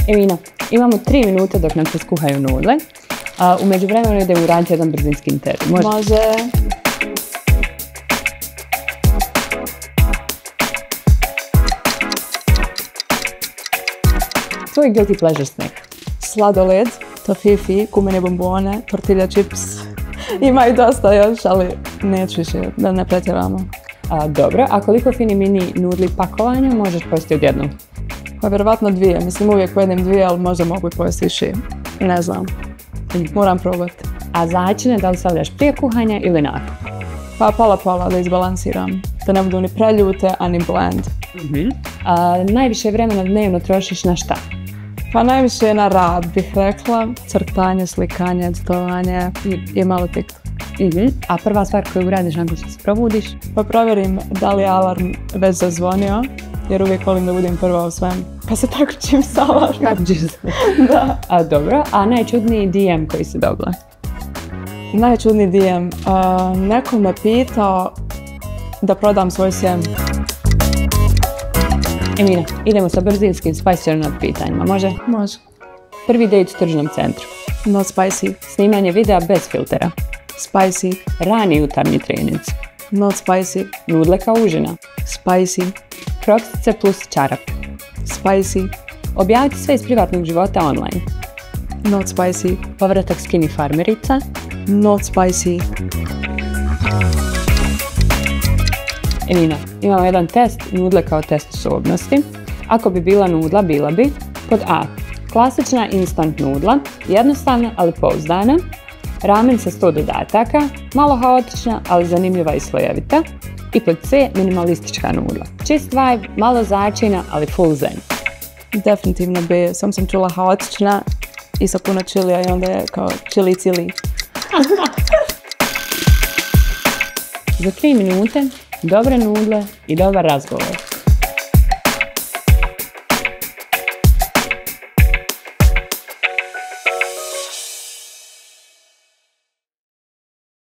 Emina, imamo 3 minute dok nam se skuhaju nudle. U međuvremenu idemo uraditi jedan brzinski intervju. Može. Tvoj guilty pleasure snack? Sladoled, tofifi, kumene bombone, tortilla chips. Ima i dosta još, ali neću više da ne pretjeramo. Dobro, a koliko fini mini nudli pakovanja možeš pojesti odjednom? Pa vjerovatno 2, mislim uvijek pojedem 2, ali možda mogu i pojesti više. Ne znam, moram probati. A začine da li stavljaš prije kuhanja ili nakon? Pa pola da izbalansiram, da ne budu ni preljute, ani blend. Najviše vremena dnevno trošiš na šta? Pa najviše na rad bih rekla, crtanje, slikanje, editovanje i malo TikTok. A prva stvar koju uradiš nakon što se probudiš? Pa provjerim da li je alarm već zazvonio, jer uvijek volim da budem prva u svem. Pa se takmičim sa alarmom. Takmičiš se? Da. Dobro, a najčudniji DM koji si dobila? Najčudniji DM? Neko me pitao da prodam svoj sjeme. Emina, idemo sa brzinskim spicy or not pitanjima, može? Može. Prvi date u tržnom centru. Not spicy. Snimanje videa bez filtera. Spicy. Rani jutarnji trening. Not spicy. Nudle kao užina. Spicy. Kroksice plus čarap. Spicy. Objaviti sve iz privatnog života online. Not spicy. Povratak skinny farmerica. Not spicy. Emina, imamo jedan test, nudle kao test osobnosti. Ako bi bila nudla, bila bi pod A. Klasična instant nudla, jednostavna ali pouzdana. Ramen sa 100 dodataka, malo haotična ali zanimljiva i slojevita. I pod C, minimalistička nudla. Čist vibe, malo začina ali full zen. Definitivno B, sam čula haotična i sa puno čilija i onda je kao čili. Za 3 minute, dobre nudle i dobar razgovor.